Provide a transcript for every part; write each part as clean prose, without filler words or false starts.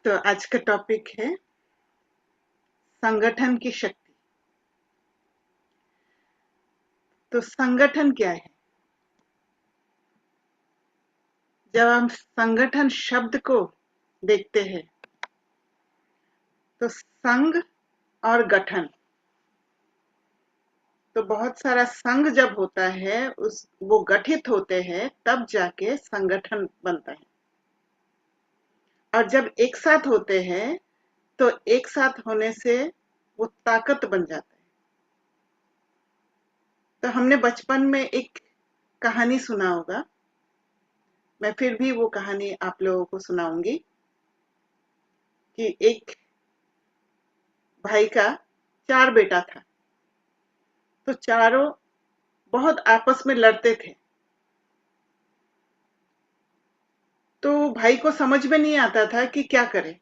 तो आज का टॉपिक है संगठन की शक्ति। तो संगठन क्या है? जब हम संगठन शब्द को देखते हैं तो संघ और गठन, तो बहुत सारा संघ जब होता है वो गठित होते हैं तब जाके संगठन बनता है। और जब एक साथ होते हैं तो एक साथ होने से वो ताकत बन जाता है। तो हमने बचपन में एक कहानी सुना होगा, मैं फिर भी वो कहानी आप लोगों को सुनाऊंगी कि एक भाई का 4 बेटा था। तो चारों बहुत आपस में लड़ते थे। तो भाई को समझ में नहीं आता था कि क्या करे,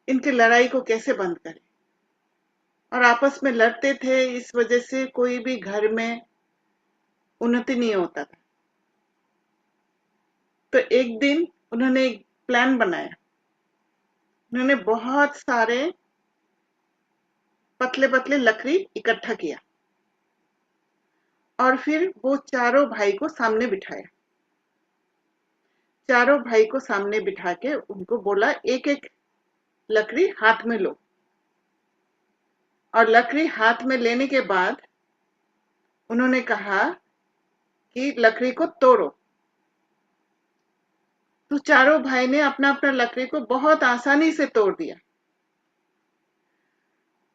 इनकी लड़ाई को कैसे बंद करे। और आपस में लड़ते थे, इस वजह से कोई भी घर में उन्नति नहीं होता था। तो एक दिन उन्होंने एक प्लान बनाया। उन्होंने बहुत सारे पतले पतले लकड़ी इकट्ठा किया और फिर वो चारों भाई को सामने बिठाया। चारों भाई को सामने बिठा के उनको बोला, एक एक लकड़ी हाथ में लो। और लकड़ी हाथ में लेने के बाद उन्होंने कहा कि लकड़ी को तोड़ो। तो चारों भाई ने अपना अपना लकड़ी को बहुत आसानी से तोड़ दिया।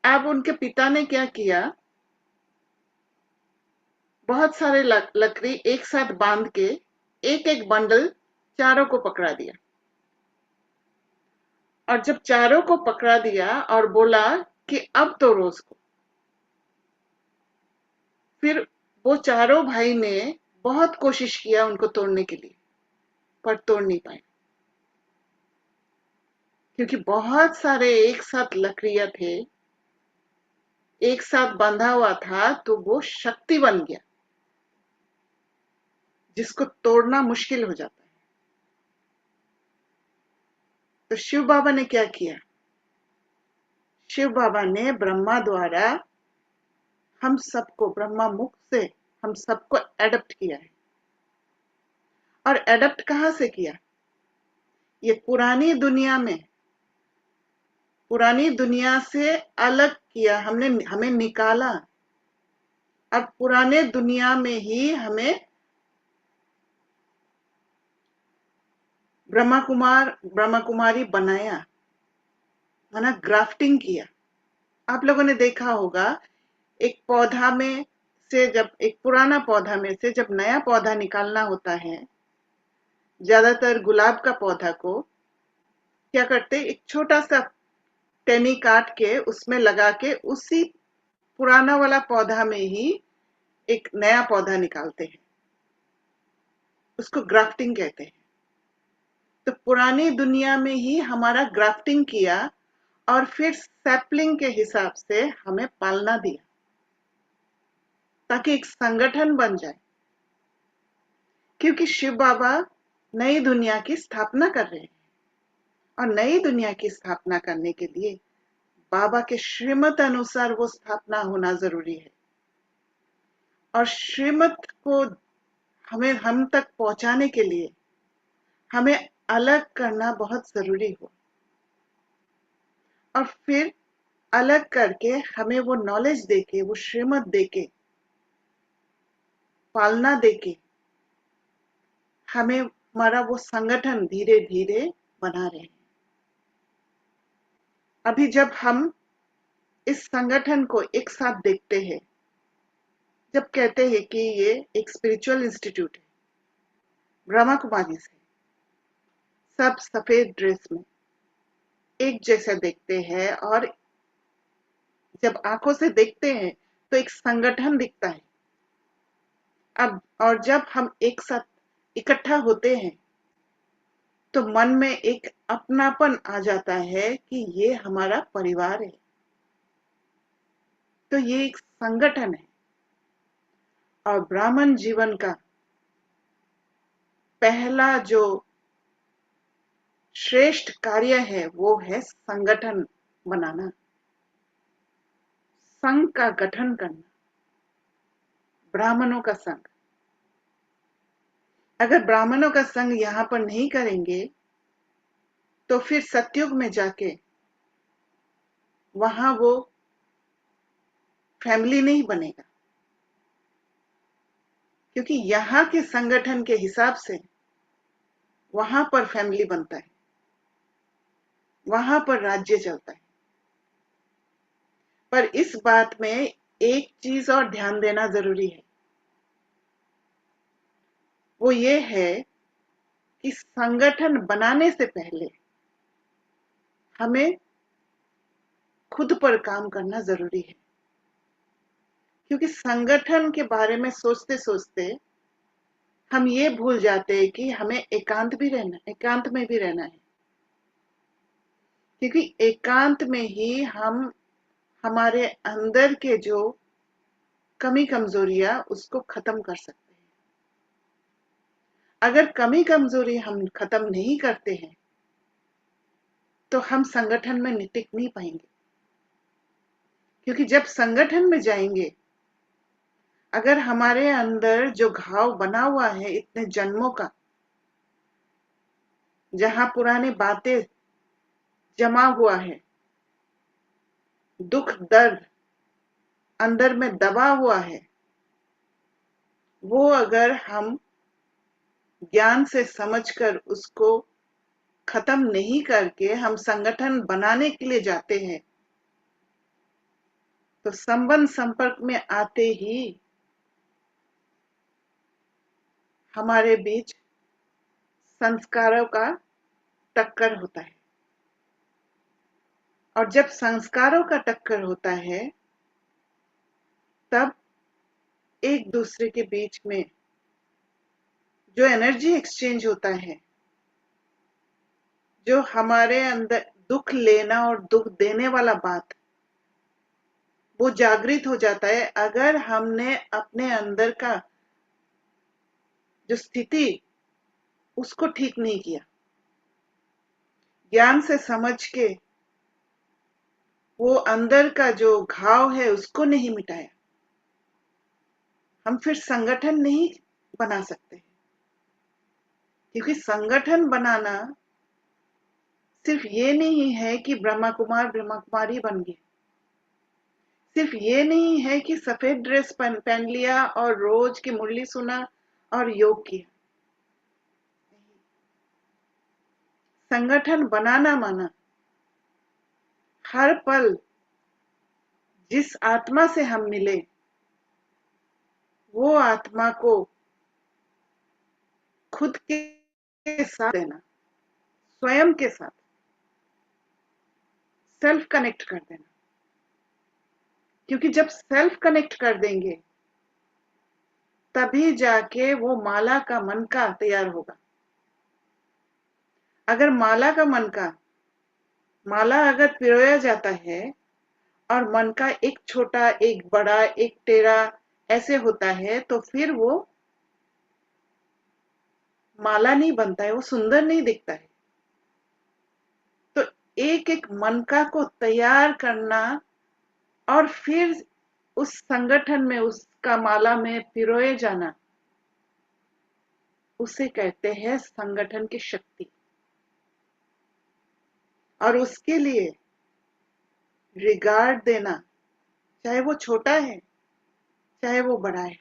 अब उनके पिता ने क्या किया, बहुत सारे लकड़ी एक साथ बांध के एक एक बंडल चारों को पकड़ा दिया। और जब चारों को पकड़ा दिया और बोला कि अब तोड़ो उसको, फिर वो चारों भाई ने बहुत कोशिश किया उनको तोड़ने के लिए, पर तोड़ नहीं पाए, क्योंकि बहुत सारे एक साथ लकड़ियां थे, एक साथ बंधा हुआ था। तो वो शक्ति बन गया जिसको तोड़ना मुश्किल हो जाता है। तो शिव बाबा ने क्या किया, शिव बाबा ने ब्रह्मा द्वारा हम सबको, ब्रह्मा मुख से हम सबको एडप्ट किया है। और एडप्ट कहां से किया, ये पुरानी दुनिया से अलग किया हमने, हमें निकाला और पुराने दुनिया में ही हमें ब्रह्मा कुमारी बनाया, है ना, ग्राफ्टिंग किया। आप लोगों ने देखा होगा, एक पौधा में से, जब एक पुराना पौधा में से जब नया पौधा निकालना होता है, ज्यादातर गुलाब का पौधा को क्या करते, एक छोटा सा टहनी काट के उसमें लगा के उसी पुराना वाला पौधा में ही एक नया पौधा निकालते हैं, उसको ग्राफ्टिंग कहते हैं। तो पुरानी दुनिया में ही हमारा ग्राफ्टिंग किया और फिर सैपलिंग के हिसाब से हमें पालना दिया ताकि एक संगठन बन जाए। क्योंकि शिव बाबा नई दुनिया की स्थापना कर रहे हैं, और नई दुनिया की स्थापना करने के लिए बाबा के श्रीमत अनुसार वो स्थापना होना जरूरी है। और श्रीमत को हमें हम तक पहुंचाने के लिए हमें अलग करना बहुत जरूरी हो, और फिर अलग करके हमें वो नॉलेज देके, वो श्रीमत देके, पालना देके हमें हमारा वो संगठन धीरे धीरे बना रहे हैं। अभी जब हम इस संगठन को एक साथ देखते हैं, जब कहते हैं कि ये एक स्पिरिचुअल इंस्टीट्यूट है, ब्रह्मा कुमारी से सब सफेद ड्रेस में एक जैसा देखते हैं, और जब आंखों से देखते हैं तो एक संगठन दिखता है। अब और जब हम एक साथ इकट्ठा होते हैं तो मन में एक अपनापन आ जाता है कि ये हमारा परिवार है। तो ये एक संगठन है। और ब्राह्मण जीवन का पहला जो श्रेष्ठ कार्य है वो है संगठन बनाना, संघ का गठन करना, ब्राह्मणों का संघ। अगर ब्राह्मणों का संघ यहां पर नहीं करेंगे तो फिर सतयुग में जाके वहां वो फैमिली नहीं बनेगा, क्योंकि यहाँ के संगठन के हिसाब से वहां पर फैमिली बनता है, वहां पर राज्य चलता है। पर इस बात में एक चीज और ध्यान देना जरूरी है, वो ये है कि संगठन बनाने से पहले हमें खुद पर काम करना जरूरी है। क्योंकि संगठन के बारे में सोचते सोचते हम ये भूल जाते हैं कि हमें एकांत में भी रहना है। क्योंकि एकांत में ही हम हमारे अंदर के जो कमी कमजोरियां उसको खत्म कर सकते हैं। अगर कमी कमजोरी हम खत्म नहीं करते हैं तो हम संगठन में टिक नहीं पाएंगे। क्योंकि जब संगठन में जाएंगे, अगर हमारे अंदर जो घाव बना हुआ है इतने जन्मों का, जहां पुरानी बातें जमा हुआ है, दुख दर्द अंदर में दबा हुआ है, वो अगर हम ज्ञान से समझकर उसको खत्म नहीं करके हम संगठन बनाने के लिए जाते हैं, तो संबंध संपर्क में आते ही हमारे बीच संस्कारों का टक्कर होता है। और जब संस्कारों का टक्कर होता है तब एक दूसरे के बीच में जो एनर्जी एक्सचेंज होता है, जो हमारे अंदर दुख लेना और दुख देने वाला बात, वो जागृत हो जाता है। अगर हमने अपने अंदर का जो स्थिति उसको ठीक नहीं किया, ज्ञान से समझ के वो अंदर का जो घाव है उसको नहीं मिटाया, हम फिर संगठन नहीं बना सकते। क्योंकि संगठन बनाना सिर्फ ये नहीं है कि ब्रह्मा कुमार ब्रह्मा कुमारी बन गए, सिर्फ ये नहीं है कि सफेद ड्रेस पहन लिया और रोज की मुरली सुना और योग किया। संगठन बनाना माना हर पल जिस आत्मा से हम मिले वो आत्मा को खुद के साथ देना, स्वयं के साथ सेल्फ कनेक्ट कर देना। क्योंकि जब सेल्फ कनेक्ट कर देंगे तभी जाके वो माला का मनका तैयार होगा। अगर माला अगर पिरोया जाता है और मन का एक छोटा एक बड़ा एक टेढ़ा ऐसे होता है तो फिर वो माला नहीं बनता है, वो सुंदर नहीं दिखता है। तो एक एक मनका को तैयार करना और फिर उस संगठन में उसका माला में पिरोए जाना, उसे कहते हैं संगठन की शक्ति। और उसके लिए रिगार्ड देना, चाहे वो छोटा है चाहे वो बड़ा है,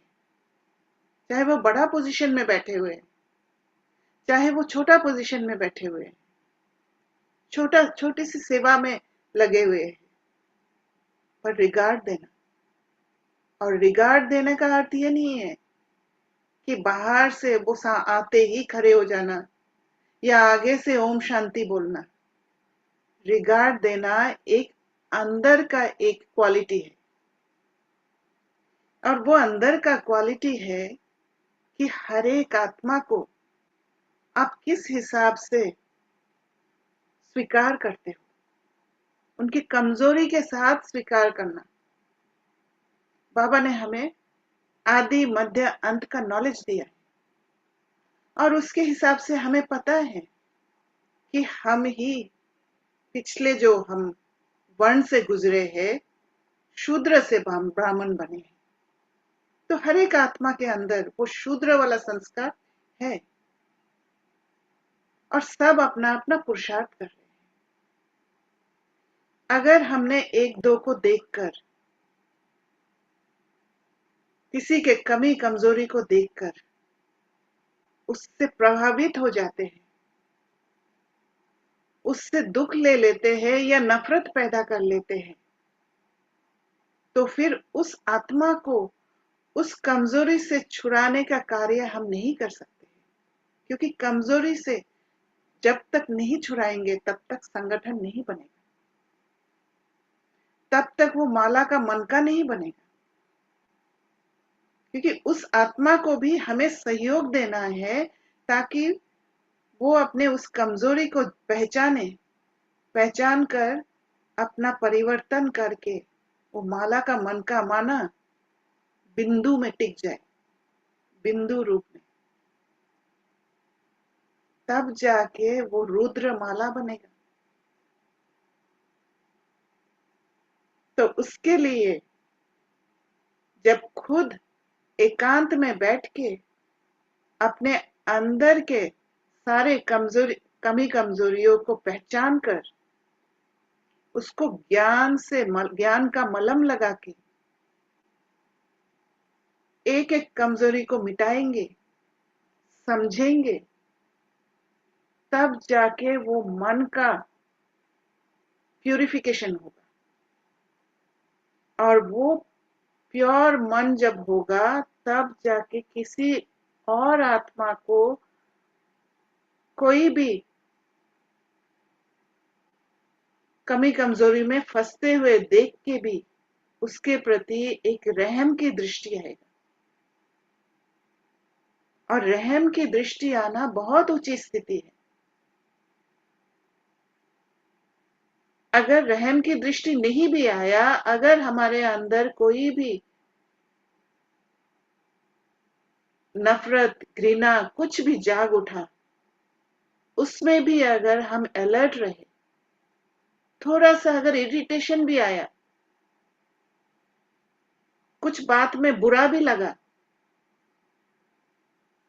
चाहे वो बड़ा पोजीशन में बैठे हुए हैं चाहे वो छोटा पोजीशन में बैठे हुए हैं, छोटी सी सेवा में लगे हुए हैं, पर रिगार्ड देना। और रिगार्ड देने का अर्थ ये नहीं है कि बाहर से वो आते ही खड़े हो जाना या आगे से ओम शांति बोलना। रिगार्ड देना एक अंदर का एक क्वालिटी है, और वो अंदर का क्वालिटी है कि हर एक आत्मा को आप किस हिसाब से स्वीकार करते हो, उनकी कमजोरी के साथ स्वीकार करना। बाबा ने हमें आदि मध्य अंत का नॉलेज दिया और उसके हिसाब से हमें पता है कि हम ही पिछले जो हम वर्ण से गुजरे हैं, शूद्र से ब्राह्मण बने हैं। तो हर एक आत्मा के अंदर वो शूद्र वाला संस्कार है और सब अपना अपना पुरुषार्थ कर रहे हैं। अगर हमने एक दो को देखकर, किसी के कमी कमजोरी को देखकर उससे प्रभावित हो जाते हैं, उससे दुख ले लेते हैं या नफरत पैदा कर लेते हैं, तो फिर उस आत्मा को उस कमजोरी से छुड़ाने का कार्य हम नहीं कर सकते, क्योंकि कमजोरी से जब तक नहीं छुड़ाएंगे तब तक संगठन नहीं बनेगा, तब तक वो माला का मनका नहीं बनेगा। क्योंकि उस आत्मा को भी हमें सहयोग देना है ताकि वो अपने उस कमजोरी को पहचान कर अपना परिवर्तन करके वो माला का मनका माना बिंदु में टिक जाए, बिंदु रूप में, तब जाके वो रुद्र माला बनेगा। तो उसके लिए जब खुद एकांत में बैठ के अपने अंदर के सारे कमी कमजोरियों को पहचान कर उसको ज्ञान का मलम लगा के एक एक कमजोरी को मिटाएंगे, समझेंगे, तब जाके वो मन का प्यूरिफिकेशन होगा। और वो प्योर मन जब होगा तब जाके किसी और आत्मा को कोई भी कमी कमजोरी में फंसते हुए देख के भी उसके प्रति एक रहम की दृष्टि आएगा। और रहम की दृष्टि आना बहुत ऊंची स्थिति है। अगर रहम की दृष्टि नहीं भी आया, अगर हमारे अंदर कोई भी नफरत घृणा कुछ भी जाग उठा, उसमें भी अगर हम अलर्ट रहे, थोड़ा सा अगर इरिटेशन भी आया, कुछ बात में बुरा भी लगा,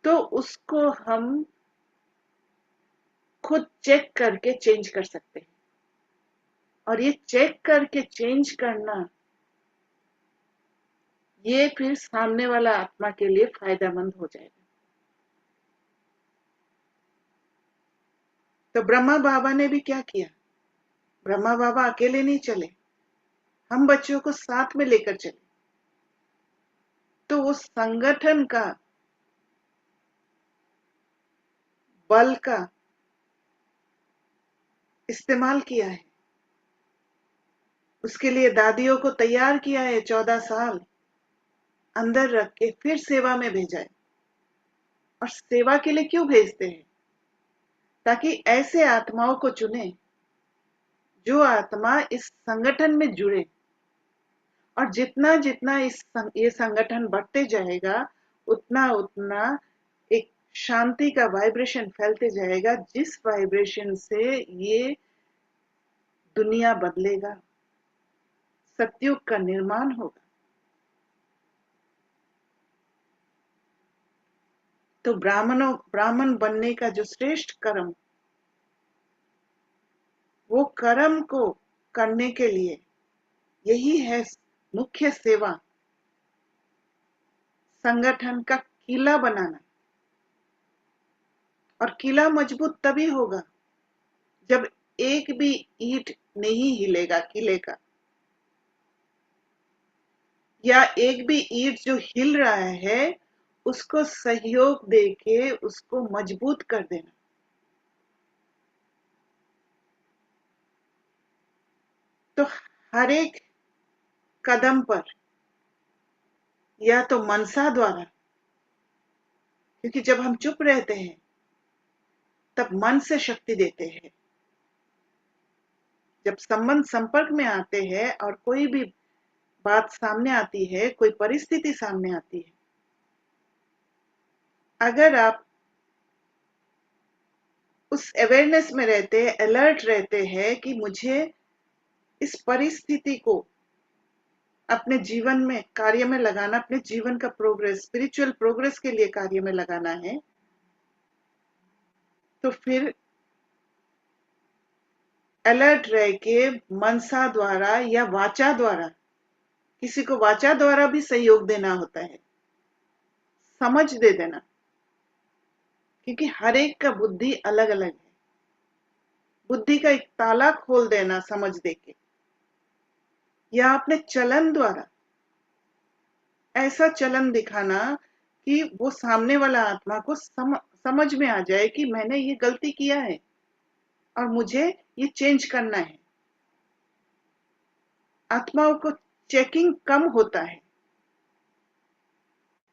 तो उसको हम खुद चेक करके चेंज कर सकते हैं। और ये चेक करके चेंज करना, ये फिर सामने वाला आत्मा के लिए फायदेमंद हो जाएगा। तो ब्रह्मा बाबा ने भी क्या किया? ब्रह्मा बाबा अकेले नहीं चले, हम बच्चों को साथ में लेकर चले। तो उस संगठन का बल का इस्तेमाल किया है, उसके लिए दादियों को तैयार किया है, 14 साल अंदर रख के फिर सेवा में भेजा है। और सेवा के लिए क्यों भेजते हैं? ताकि ऐसे आत्माओं को चुने जो आत्मा इस संगठन में जुड़े। और जितना जितना ये संगठन बढ़ते जाएगा, उतना उतना एक शांति का वाइब्रेशन फैलते जाएगा, जिस वाइब्रेशन से ये दुनिया बदलेगा, सतयुग का निर्माण होगा। तो ब्राह्मण बनने का जो श्रेष्ठ कर्म, वो कर्म को करने के लिए यही है मुख्य सेवा, संगठन का किला बनाना। और किला मजबूत तभी होगा जब एक भी ईंट नहीं हिलेगा किले का, या एक भी ईंट जो हिल रहा है उसको सहयोग देके उसको मजबूत कर देना। तो हर एक कदम पर या तो मनसा द्वारा, क्योंकि जब हम चुप रहते हैं तब मन से शक्ति देते हैं। जब संबंध संपर्क में आते हैं और कोई भी बात सामने आती है, कोई परिस्थिति सामने आती है, अगर आप उस अवेयरनेस में रहते हैं, अलर्ट रहते हैं कि मुझे इस परिस्थिति को अपने जीवन में कार्य में लगाना, अपने जीवन का प्रोग्रेस, स्पिरिचुअल प्रोग्रेस के लिए कार्य में लगाना है, तो फिर अलर्ट रह के मनसा द्वारा या वाचा द्वारा, किसी को वाचा द्वारा भी सहयोग देना होता है, समझ दे देना, क्योंकि हर एक का बुद्धि अलग अलग है। बुद्धि का एक ताला खोल देना समझ दे के, या अपने चलन द्वारा ऐसा चलन दिखाना कि वो सामने वाला आत्मा को समझ में आ जाए कि मैंने ये गलती किया है और मुझे ये चेंज करना है। आत्माओं को चेकिंग कम होता है।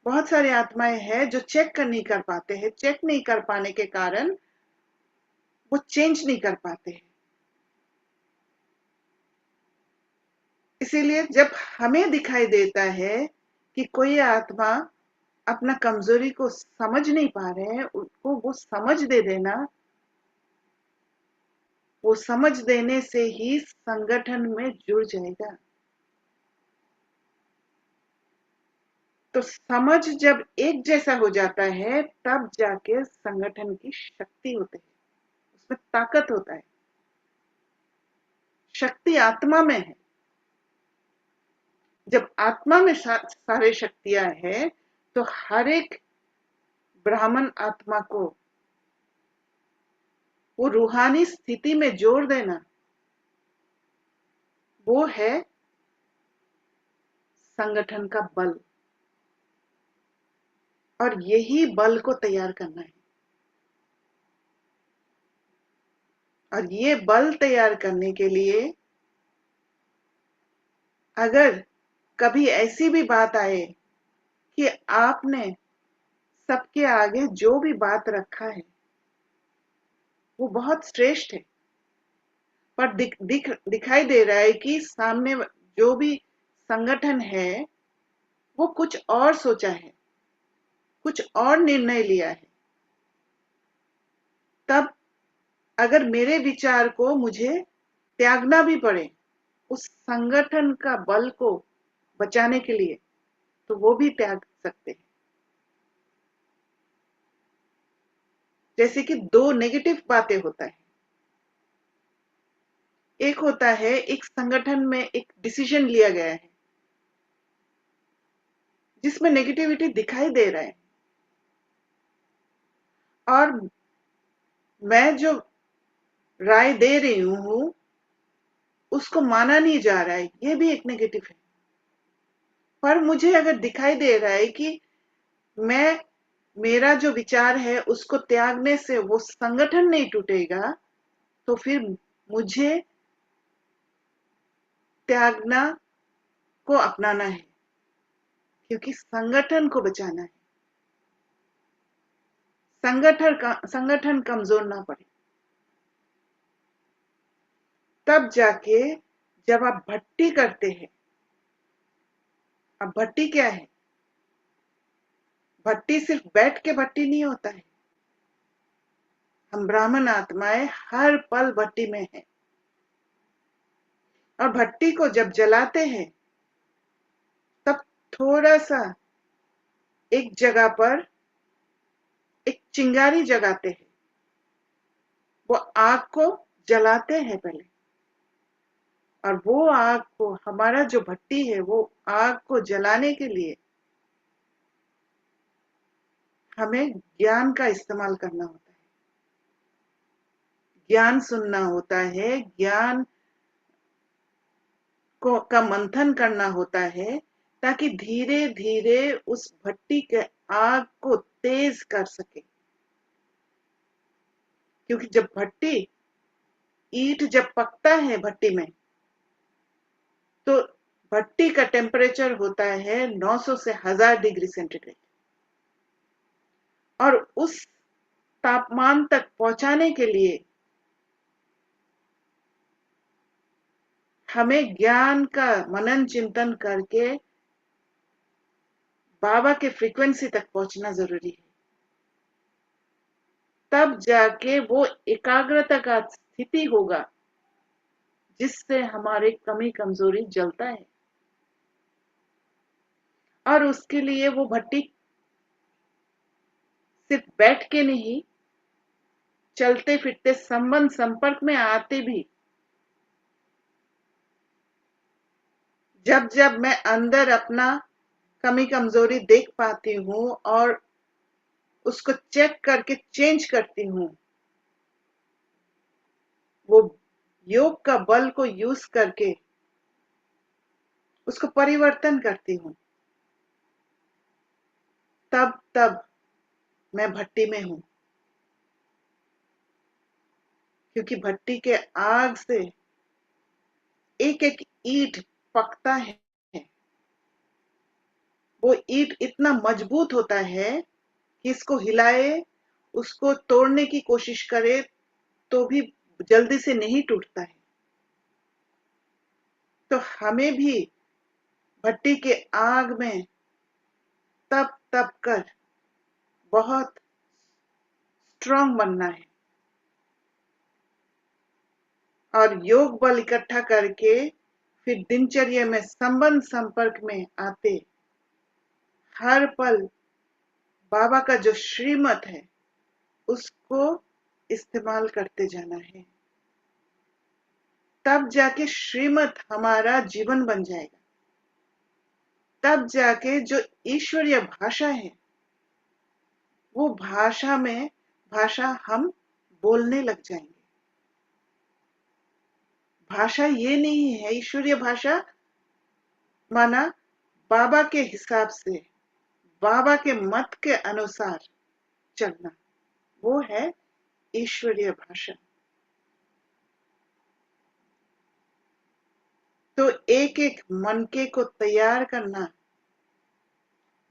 बहुत सारे आत्माएं हैं जो चेक नहीं कर पाते हैं, चेक नहीं कर पाने के कारण वो चेंज नहीं कर पाते हैं। इसीलिए जब हमें दिखाई देता है कि कोई आत्मा अपना कमजोरी को समझ नहीं पा रहे हैं, उनको वो समझ दे देना, वो समझ देने से ही संगठन में जुड़ जाएगा। तो समझ जब एक जैसा हो जाता है तब जाके संगठन की शक्ति होती है, उसमें ताकत होता है। शक्ति आत्मा में है। जब आत्मा में सारे शक्तियां हैं तो हर एक ब्राह्मण आत्मा को वो रूहानी स्थिति में जोड़ देना, वो है संगठन का बल। और यही बल को तैयार करना है। और ये बल तैयार करने के लिए अगर कभी ऐसी भी बात आए कि आपने सबके आगे जो भी बात रखा है वो बहुत श्रेष्ठ है, पर दिखाई दे रहा है कि सामने जो भी संगठन है वो कुछ और सोचा है, कुछ और निर्णय लिया है, तब अगर मेरे विचार को मुझे त्यागना भी पड़े उस संगठन का बल को बचाने के लिए, तो वो भी त्याग सकते हैं। जैसे कि दो नेगेटिव बातें होता है। एक होता है एक संगठन में एक डिसीजन लिया गया है जिसमें नेगेटिविटी दिखाई दे रहा है, और मैं जो राय दे रही हूं उसको माना नहीं जा रहा है, ये भी एक नेगेटिव है। पर मुझे अगर दिखाई दे रहा है कि मैं मेरा जो विचार है उसको त्यागने से वो संगठन नहीं टूटेगा, तो फिर मुझे त्यागना को अपनाना है, क्योंकि संगठन को बचाना है, संगठन कमजोर ना पड़े। तब जाके जब आप भट्टी करते हैं, अब भट्टी क्या है? भट्टी सिर्फ बैठ के भट्टी नहीं होता है। हम ब्राह्मण आत्माएं हर पल भट्टी में हैं, और भट्टी को जब जलाते हैं तब थोड़ा सा एक जगह पर एक चिंगारी जगाते हैं, वो आग को जलाते हैं पहले, और वो आग को, हमारा जो भट्टी है वो आग को जलाने के लिए हमें ज्ञान का इस्तेमाल करना होता है, ज्ञान सुनना होता है, ज्ञान को का मंथन करना होता है, ताकि धीरे धीरे उस भट्टी के आग को तेज कर सके। क्योंकि जब भट्टी ईंट जब पकता है भट्टी में, तो भट्टी का टेम्परेचर होता है 900 से 1000 डिग्री सेंटीग्रेड, और उस तापमान तक पहुंचाने के लिए हमें ज्ञान का मनन चिंतन करके बाबा के फ्रीक्वेंसी तक पहुंचना जरूरी है। तब जाके वो एकाग्रता का स्थिति होगा जिससे हमारे कमी कमजोरी जलता है। और उसके लिए वो भट्टी सिर्फ बैठ के नहीं, चलते फिरते संबंध संपर्क में आते भी, जब जब मैं अंदर अपना कमी कमजोरी देख पाती हूँ और उसको चेक करके चेंज करती हूँ, वो योग का बल को यूज करके उसको परिवर्तन करती हूँ, तब तब मैं भट्टी में हूँ। क्योंकि भट्टी के आग से एक एक ईंट पकता है, वो ईंट इतना मजबूत होता है कि इसको हिलाए, उसको तोड़ने की कोशिश करे तो भी जल्दी से नहीं टूटता है। तो हमें भी भट्टी के आग में तप तप कर बहुत स्ट्रांग बनना है और योग बल इकट्ठा करके फिर दिनचर्या में संबंध संपर्क में आते हर पल बाबा का जो श्रीमत है उसको इस्तेमाल करते जाना है। तब जाके श्रीमत हमारा जीवन बन जाएगा। तब जाके जो ईश्वरीय भाषा है वो भाषा हम बोलने लग जाएंगे। भाषा ये नहीं है, ईश्वरीय भाषा माना बाबा के हिसाब से, बाबा के मत के अनुसार चलना, वो है ईश्वरीय भाषा। तो एक एक मनके को तैयार करना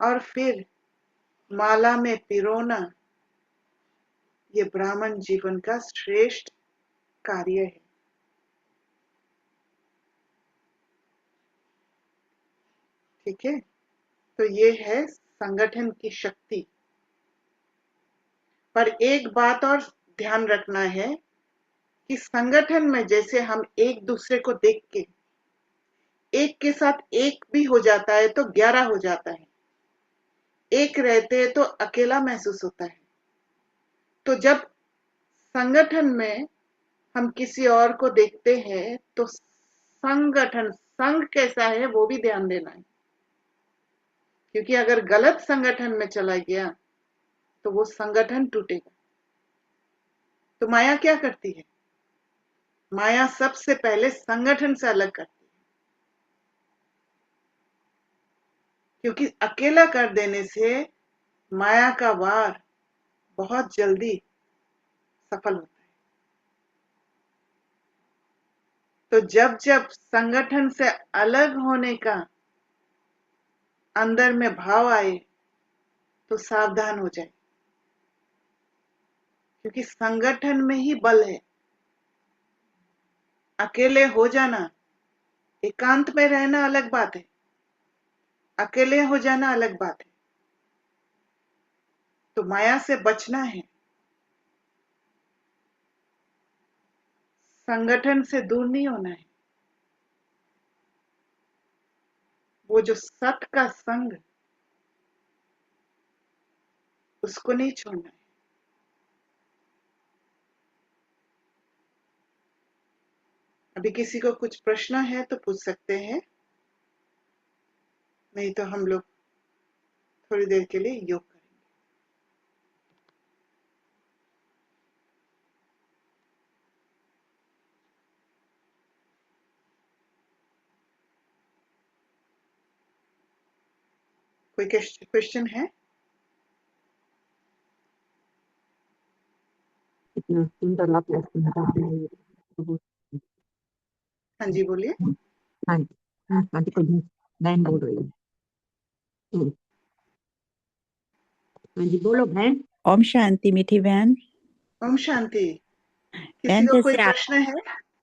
और फिर माला में पिरोना, ये ब्राह्मण जीवन का श्रेष्ठ कार्य है। ठीक है, तो ये है संगठन की शक्ति। पर एक बात और ध्यान रखना है कि संगठन में जैसे हम एक दूसरे को देख के एक के साथ एक भी हो जाता है तो 11 हो जाता है, एक रहते हैं तो अकेला महसूस होता है। तो जब संगठन में हम किसी और को देखते हैं तो संघ कैसा है वो भी ध्यान देना है। क्योंकि अगर गलत संगठन में चला गया तो वो संगठन टूटेगा। तो माया क्या करती है? माया सबसे पहले संगठन से अलग करती है, क्योंकि अकेला कर देने से माया का वार बहुत जल्दी सफल होता है। तो जब जब संगठन से अलग होने का अंदर में भाव आए तो सावधान हो जाए, क्योंकि संगठन में ही बल है। अकेले हो जाना, एकांत में रहना अलग बात है, अकेले हो जाना अलग बात है। तो माया से बचना है, संगठन से दूर नहीं होना है। वो जो सत का संग, उसको नहीं छोड़ना है। अभी किसी को कुछ प्रश्न है तो पूछ सकते हैं, नहीं तो हम लोग थोड़ी देर के लिए योग करेंगे। कोई क्वेश्चन है? हाँ जी, बोलिए। हाँ जी, आंटी को बहन बोल रही है। हाँ जी, बोलो बहन। ओम शांति मीठी बहन। ओम शांति। किसी बहन को कोई जैसे आप प्रश्न है?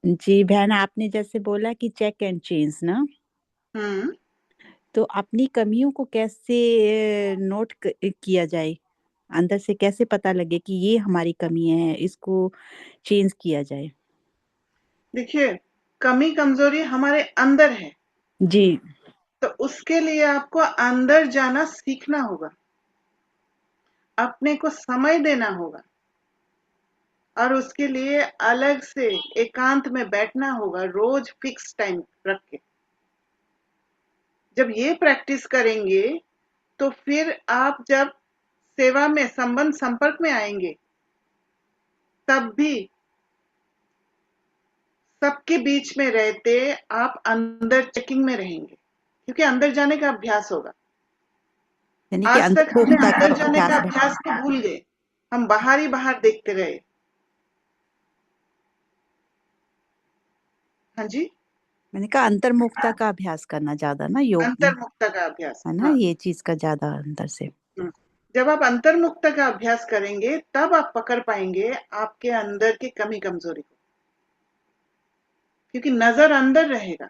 जी बहन, आपने जैसे बोला कि चेक एंड चेंज ना, हम्म। तो अपनी कमियों को कैसे नोट किया जाए? अंदर से कैसे पता लगे कि ये हमारी कमी है, इसको चेंज किया जाए? देखिए, कमी कमजोरी हमारे अंदर है, जी। तो उसके लिए आपको अंदर जाना सीखना होगा, अपने को समय देना होगा, और उसके लिए अलग से एकांत में बैठना होगा, रोज फिक्स टाइम रख के। जब ये प्रैक्टिस करेंगे तो फिर आप जब सेवा में संबंध संपर्क में आएंगे, तब भी सबके बीच में रहते आप अंदर चेकिंग में रहेंगे, क्योंकि अंदर जाने का अभ्यास होगा। यानी कि आज तक हमने अंतर्मुखता का अंदर जाने का अभ्यास अभ्यास को भूल गए, हम बाहर ही बाहर देखते रहे। हाँ जी, मैंने कहा अंतर्मुखता का अभ्यास करना ज्यादा ना योग में, अंतर्मुखता का अभ्यास, है ना, हाँ। ये चीज का ज्यादा अंदर से। जब आप अंतर्मुखता का अभ्यास करेंगे तब आप पकड़ पाएंगे आपके अंदर की कमी कमजोरी को, क्योंकि नजर अंदर रहेगा।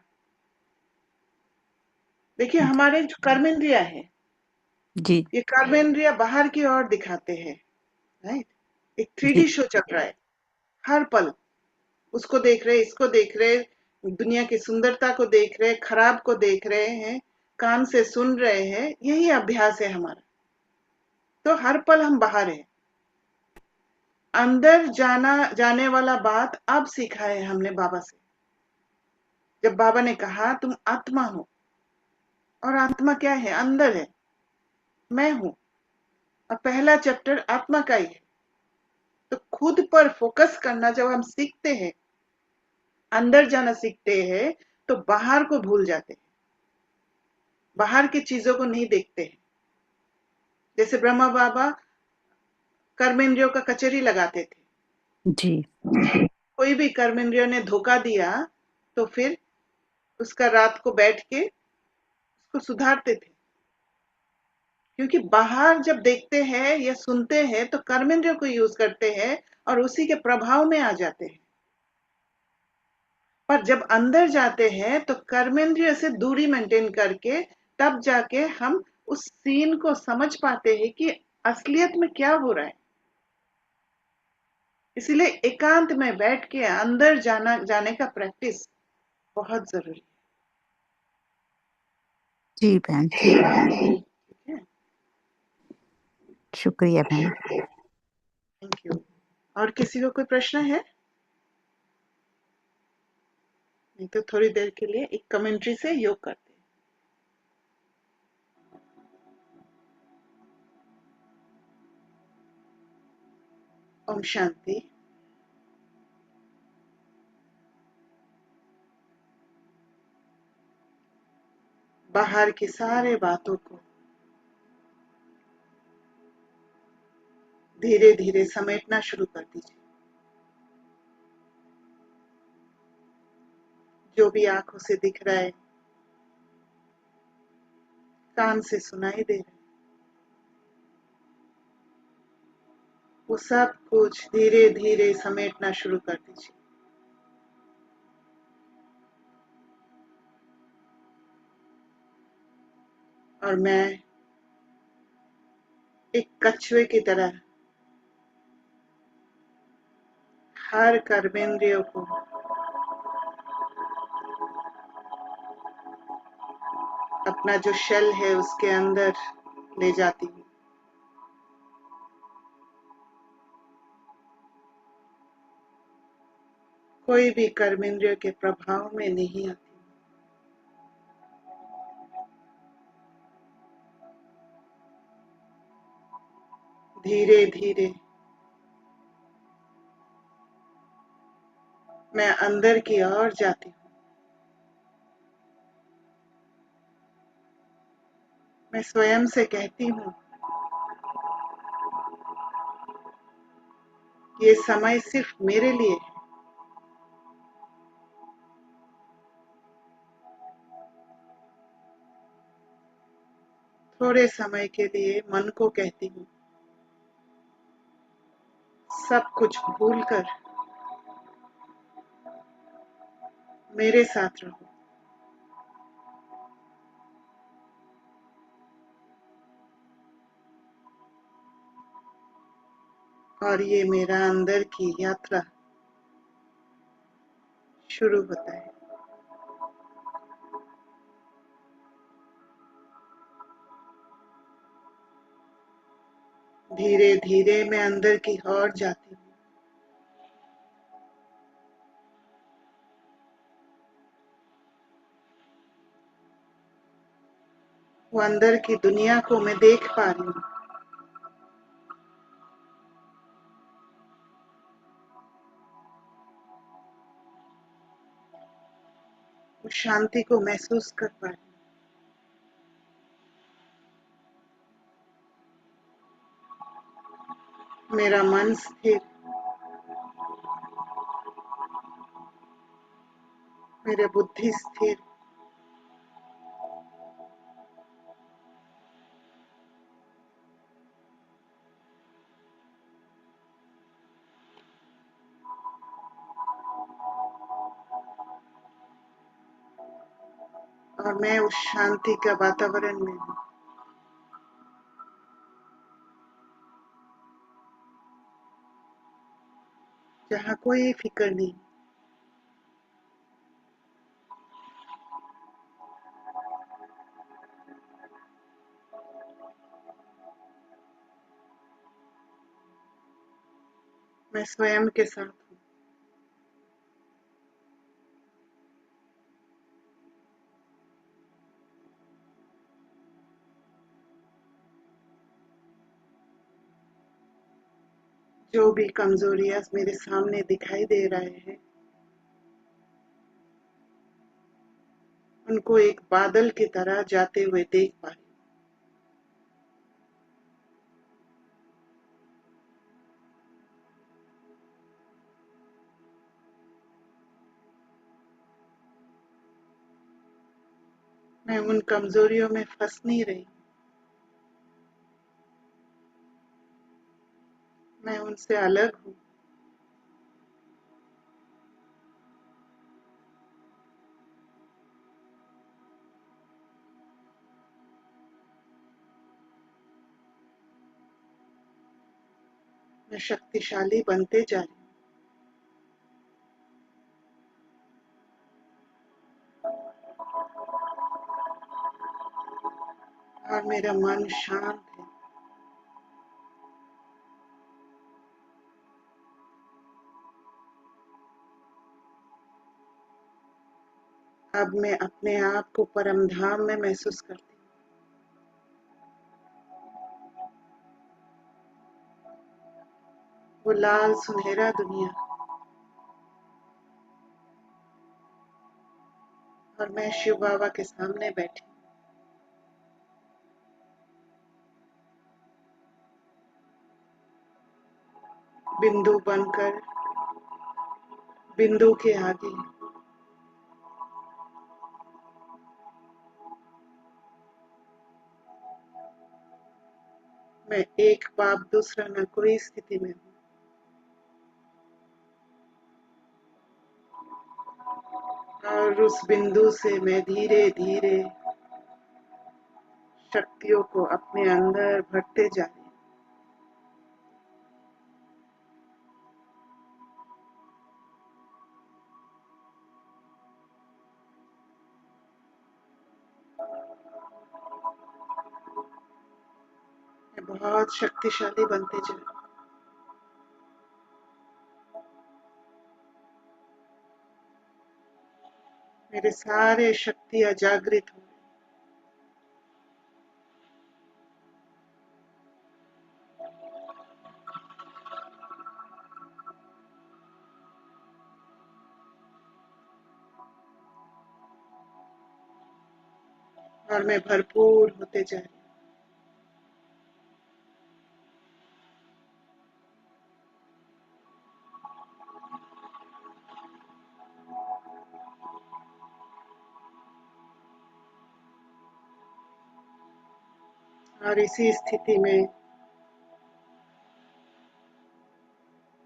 देखिए, हमारे जो कर्मेंद्रिया है, जी ये कर्मेंद्रिया बाहर की ओर दिखाते हैं, राइट। एक 3D जी शो चल रहा है, हर पल उसको देख रहे, इसको देख रहे, दुनिया की सुंदरता को देख रहे, खराब को देख रहे हैं, कान से सुन रहे हैं, यही अभ्यास है हमारा। तो हर पल हम बाहर हैं। अंदर जाने वाला बात अब सीखा है हमने बाबा से, जब बाबा ने कहा तुम आत्मा हो, और आत्मा क्या है? अंदर है, मैं हूं। और पहला चैप्टर आत्मा का ही है। तो खुद पर फोकस करना जब हम सीखते हैं, अंदर जाना सीखते हैं, तो बाहर को भूल जाते हैं, बाहर की चीजों को नहीं देखते हैं। जैसे ब्रह्मा बाबा कर्मेंद्रियों का कचहरी लगाते थे, जी कोई भी कर्मेंद्रियों ने धोखा दिया तो फिर उसका रात को बैठ के उसको सुधारते थे, क्योंकि बाहर जब देखते हैं या सुनते हैं तो कर्मेंद्रियों को यूज करते हैं और उसी के प्रभाव में आ जाते हैं। पर जब अंदर जाते हैं तो कर्मेंद्रिय से दूरी मेंटेन करके तब जाके हम उस सीन को समझ पाते हैं कि असलियत में क्या हो रहा है। इसलिए एकांत में बैठ के अंदर जाने का प्रैक्टिस बहुत जरूरी जी बहन, है। ठीक है, शुक्रिया बहन। Thank you. और किसी को कोई प्रश्न है? नहीं तो थोड़ी देर के लिए एक कमेंट्री से योग करते हैं। ओम शांति। बाहर की सारे बातों को धीरे धीरे समेटना शुरू कर दीजिए। जो भी आंखों से दिख रहा है, कान से सुनाई दे रहा है, वो सब कुछ धीरे धीरे समेटना शुरू कर दीजिए। और मैं एक कछुए की तरह हर कर्मेंद्रियों को अपना जो शेल है उसके अंदर ले जाती हूँ। कोई भी कर्मेंद्रिय के प्रभाव में नहीं आती। धीरे धीरे मैं अंदर की ओर जाती हूँ। मैं स्वयं से कहती हूँ, ये समय सिर्फ मेरे लिए है। थोड़े समय के लिए मन को कहती हूँ, सब कुछ भूलकर मेरे साथ रहो। और ये मेरा अंदर की यात्रा शुरू होता है। धीरे धीरे मैं अंदर की ओर जाती हूँ। वो अंदर की दुनिया को मैं देख पा रही हूँ। उस शांति को महसूस कर पा रही हूँ। मेरा मन स्थिर, मेरे बुद्धि स्थिर, और मैं उस शांति का वातावरण में हूँ। जहाँ कोई फिक्र नहीं। मैं स्वयं के साथ हूँ। जो भी कमजोरियां मेरे सामने दिखाई दे रहे हैं, उनको एक बादल की तरह जाते हुए देख पा रही हूँ। मैं उन कमजोरियों में फंस नहीं रही। मैं उनसे अलग हूँ। मैं शक्तिशाली बनते जा रही हूँ। और मेरा मन शांत है। अब मैं अपने आप को परम धाम में महसूस करती हूँ। वो लाल सुनहरा दुनिया, और मैं शिव बाबा के सामने बैठी हूँ। बिंदु बनकर, बिंदु के आगे। मैं एक बाप दूसरा न कोई स्थिति में हूँ। और उस बिंदु से मैं धीरे धीरे शक्तियों को अपने अंदर भरते जा रही हूँ। मैं बहुत शक्तिशाली बनते जा रही हूँ। मेरे सारे शक्तियाँ जागृत हो रही। और मैं भरपूर होते जा रही हूँ। और इसी स्थिति में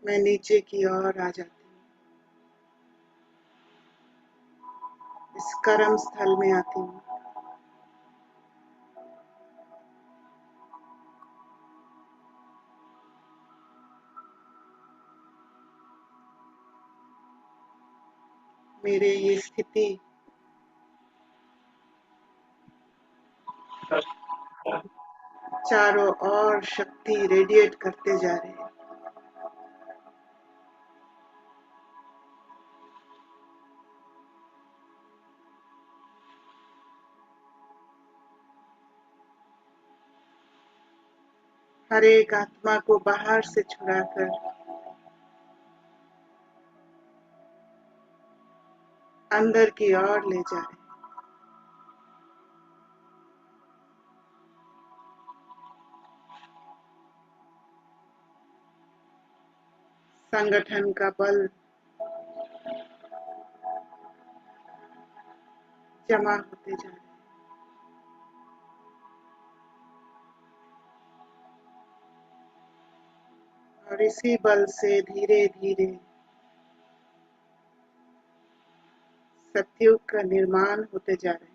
मैं नीचे की ओर आ जाती हूँ। इस कर्म स्थल में आती हूँ। मेरे ये स्थिति चारों ओर शक्ति रेडिएट करते जा रहे हैं। हर एक आत्मा को बाहर से छुड़ाकर अंदर की ओर ले जा रहे हैं। संगठन का बल जमा होते जा रहे हैं। और इसी बल से धीरे धीरे सतयुग का निर्माण होते जा रहे हैं।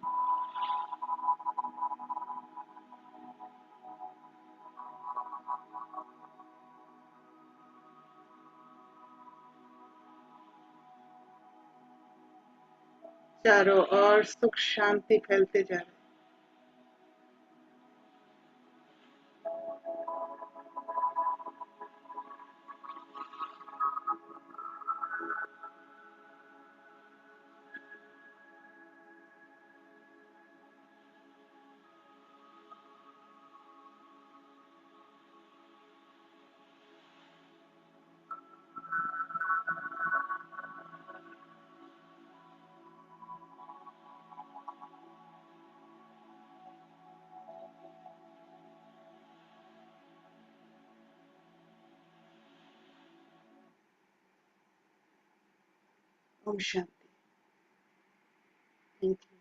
चारों ओर सुख शांति फैलते जा रहे हैं। ओम शांति। Thank you.